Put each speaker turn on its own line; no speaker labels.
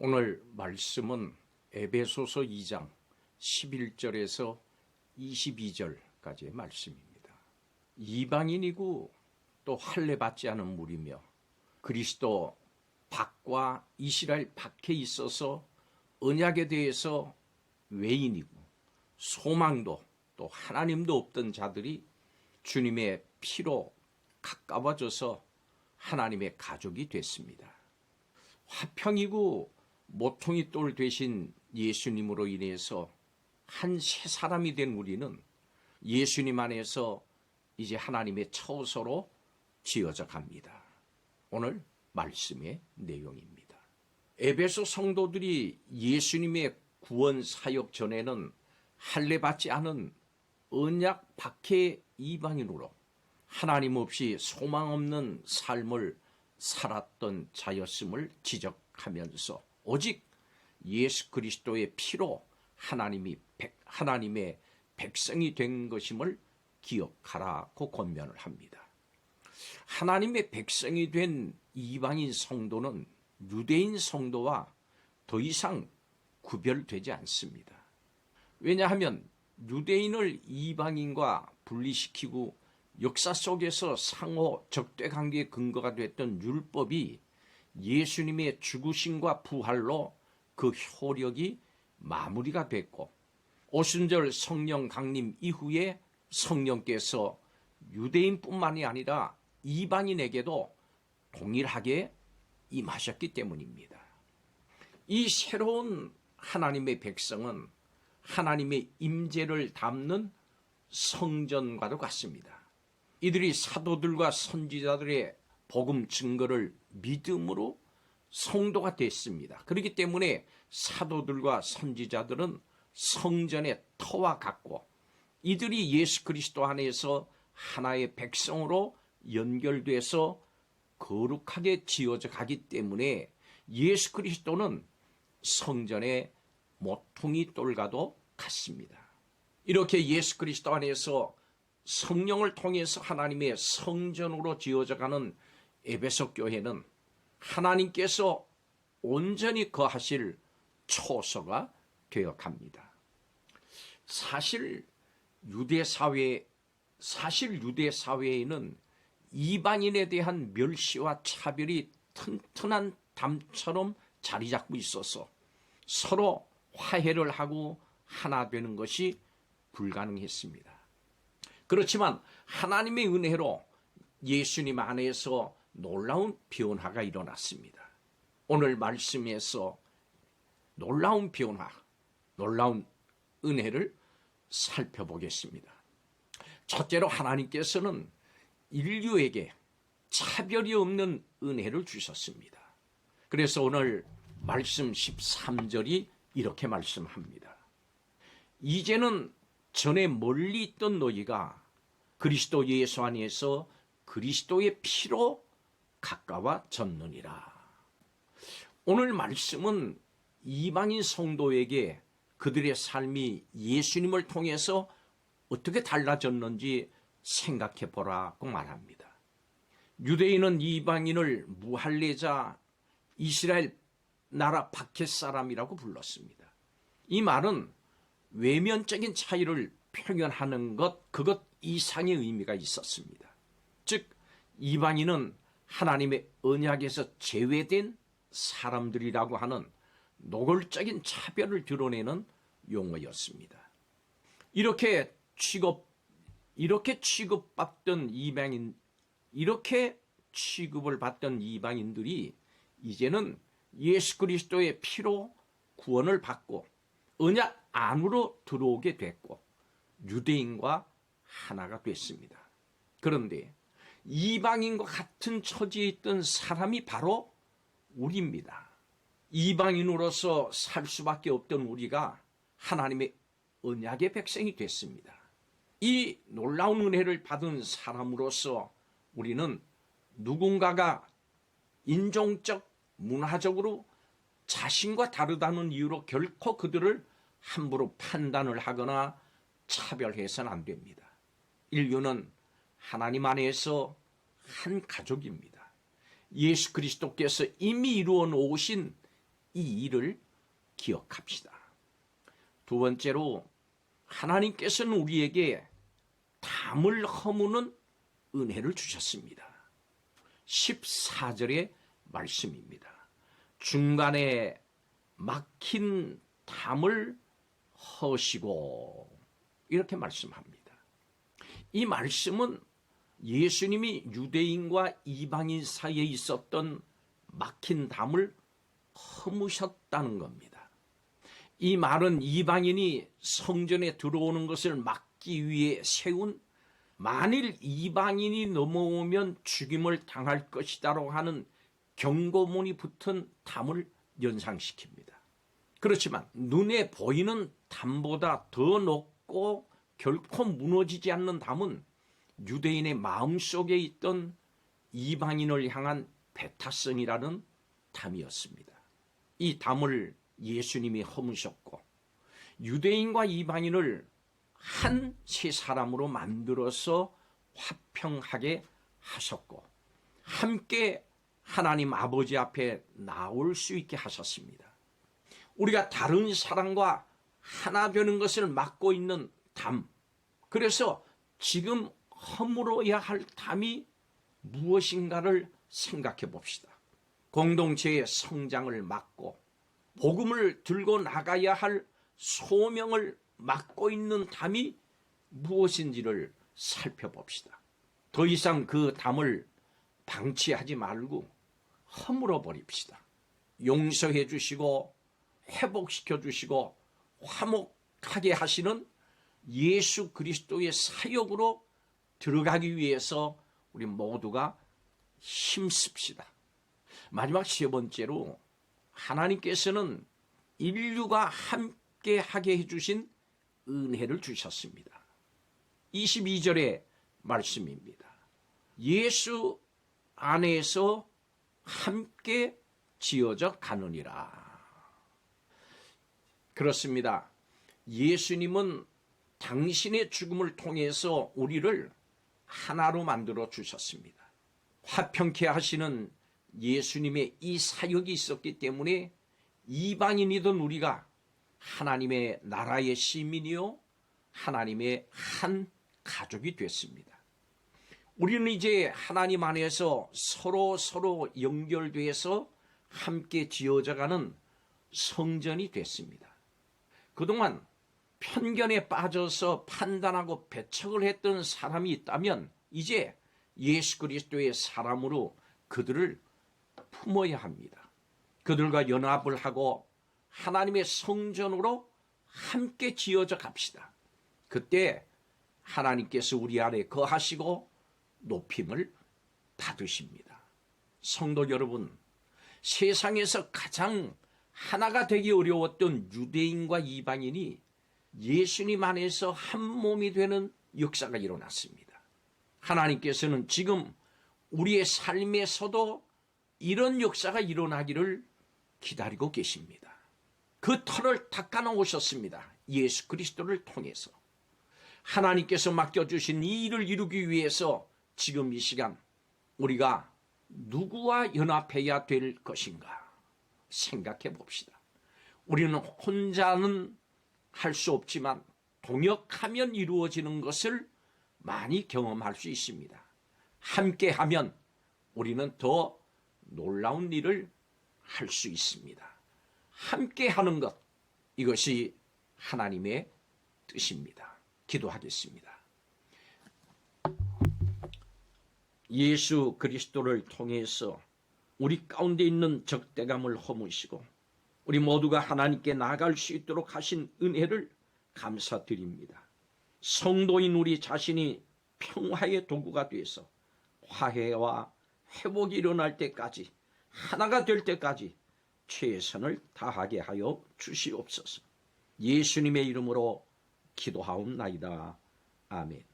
오늘 말씀은 에베소서 2장 11절에서 22절까지의 말씀입니다. 이방인이고 또 할례받지 않은 무리며 그리스도 밖과 이스라엘 밖에 있어서 언약에 대해서 외인이고 소망도 또 하나님도 없던 자들이 주님의 피로 가까워져서 하나님의 가족이 됐습니다. 화평이고 모퉁이 돌 되신 예수님으로 인해서 한 새 사람이 된 우리는 예수님 안에서 이제 하나님의 처소로 지어져 갑니다. 오늘 말씀의 내용입니다. 에베소 성도들이 예수님의 구원 사역 전에는 할례받지 않은 언약 밖의 이방인으로 하나님 없이 소망 없는 삶을 살았던 자였음을 지적하면서 오직 예수 그리스도의 피로 하나님의 백성이 된 것임을 기억하라고 권면을 합니다. 하나님의 백성이 된 이방인 성도는 유대인 성도와 더 이상 구별되지 않습니다. 왜냐하면 유대인을 이방인과 분리시키고 역사 속에서 상호 적대 관계의 근거가 됐던 율법이 예수님의 죽으심과 부활로 그 효력이 마무리가 됐고 오순절 성령 강림 이후에 성령께서 유대인뿐만이 아니라 이방인에게도 동일하게 임하셨기 때문입니다. 이 새로운 하나님의 백성은 하나님의 임재를 담는 성전과도 같습니다. 이들이 사도들과 선지자들의 복음 증거를 믿음으로 성도가 됐습니다. 그렇기 때문에 사도들과 선지자들은 성전의 터와 같고 이들이 예수 그리스도 안에서 하나의 백성으로 연결돼서 거룩하게 지어져 가기 때문에 예수 그리스도는 성전의 모퉁이 돌과도 같습니다. 이렇게 예수 그리스도 안에서 성령을 통해서 하나님의 성전으로 지어져가는 에베소 교회는 하나님께서 온전히 거하실 초소가 되어갑니다. 사실 유대 사회에는 이방인에 대한 멸시와 차별이 튼튼한 담처럼 자리 잡고 있어서 서로 화해를 하고 하나 되는 것이 불가능했습니다. 그렇지만 하나님의 은혜로 예수님 안에서 놀라운 변화가 일어났습니다. 오늘 말씀에서 놀라운 변화, 놀라운 은혜를 살펴보겠습니다. 첫째로 하나님께서는 인류에게 차별이 없는 은혜를 주셨습니다. 그래서 오늘 말씀 13절이 이렇게 말씀합니다. 이제는 전에 멀리 있던 너희가 그리스도 예수 안에서 그리스도의 피로 가까워졌느니라. 오늘 말씀은 이방인 성도에게 그들의 삶이 예수님을 통해서 어떻게 달라졌는지 생각해 보라고 말합니다. 유대인은 이방인을 무할례자, 이스라엘 나라 밖의 사람이라고 불렀습니다. 이 말은 외면적인 차이를 표현하는 그것 이상의 의미가 있었습니다. 즉 이방인은 하나님의 언약에서 제외된 사람들이라고 하는 노골적인 차별을 드러내는 용어였습니다. 이렇게 취급을 받던 이방인들이 이제는 예수 그리스도의 피로 구원을 받고 언약 안으로 들어오게 됐고 유대인과 하나가 됐습니다. 그런데 이방인과 같은 처지에 있던 사람이 바로 우리입니다. 이방인으로서 살 수밖에 없던 우리가 하나님의 언약의 백성이 됐습니다. 이 놀라운 은혜를 받은 사람으로서 우리는 누군가가 인종적, 문화적으로 자신과 다르다는 이유로 결코 그들을 함부로 판단을 하거나 차별해서는 안 됩니다. 인류는 하나님 안에서 한 가족입니다. 예수 그리스도께서 이미 이루어 놓으신 이 일을 기억합시다. 두 번째로 하나님께서는 우리에게 담을 허무는 은혜를 주셨습니다. 14절의 말씀입니다. 중간에 막힌 담을 허시고 이렇게 말씀합니다. 이 말씀은 예수님이 유대인과 이방인 사이에 있었던 막힌 담을 허무셨다는 겁니다. 이 말은 이방인이 성전에 들어오는 것을 막기 위해 세운 만일 이방인이 넘어오면 죽임을 당할 것이다라고 하는 경고문이 붙은 담을 연상시킵니다. 그렇지만 눈에 보이는 담보다 더 높고 결코 무너지지 않는 담은 유대인의 마음속에 있던 이방인을 향한 배타성이라는 담이었습니다. 이 담을 예수님이 허무셨고 유대인과 이방인을 한 세 사람으로 만들어서 화평하게 하셨고 함께 하나님 아버지 앞에 나올 수 있게 하셨습니다. 우리가 다른 사람과 하나 되는 것을 막고 있는 담, 그래서 지금 허물어야 할 담이 무엇인가를 생각해 봅시다. 공동체의 성장을 막고 복음을 들고 나가야 할 소명을 막고 있는 담이 무엇인지를 살펴봅시다. 더 이상 그 담을 방치하지 말고 허물어 버립시다. 용서해 주시고 회복시켜 주시고 화목하게 하시는 예수 그리스도의 사역으로 들어가기 위해서 우리 모두가 힘씁시다. 마지막 세 번째로 하나님께서는 인류가 함께 하게 해주신 은혜를 주셨습니다. 22절의 말씀입니다. 예수 안에서 함께 지어져 가느니라. 그렇습니다. 예수님은 당신의 죽음을 통해서 우리를 하나로 만들어 주셨습니다. 화평케 하시는 예수님의 이 사역이 있었기 때문에 이방인이던 우리가 하나님의 나라의 시민이요 하나님의 한 가족이 됐습니다. 우리는 이제 하나님 안에서 서로 연결돼서 함께 지어져가는 성전이 됐습니다. 그동안 편견에 빠져서 판단하고 배척을 했던 사람이 있다면 이제 예수 그리스도의 사람으로 그들을 품어야 합니다. 그들과 연합을 하고 하나님의 성전으로 함께 지어져 갑시다. 그때 하나님께서 우리 안에 거하시고 높임을 받으십니다. 성도 여러분, 세상에서 가장 하나가 되기 어려웠던 유대인과 이방인이 예수님 안에서 한 몸이 되는 역사가 일어났습니다. 하나님께서는 지금 우리의 삶에서도 이런 역사가 일어나기를 기다리고 계십니다. 그 터를 닦아놓으셨습니다. 예수 그리스도를 통해서. 하나님께서 맡겨주신 이 일을 이루기 위해서 지금 이 시간 우리가 누구와 연합해야 될 것인가 생각해 봅시다. 우리는 혼자는 할 수 없지만 동역하면 이루어지는 것을 많이 경험할 수 있습니다. 함께하면 우리는 더 놀라운 일을 할 수 있습니다. 함께하는 것, 이것이 하나님의 뜻입니다. 기도하겠습니다. 예수 그리스도를 통해서 우리 가운데 있는 적대감을 허무시고 우리 모두가 하나님께 나아갈 수 있도록 하신 은혜를 감사드립니다. 성도인 우리 자신이 평화의 도구가 되어서 화해와 회복이 일어날 때까지 하나가 될 때까지 최선을 다하게 하여 주시옵소서. 예수님의 이름으로 기도하옵나이다. 아멘.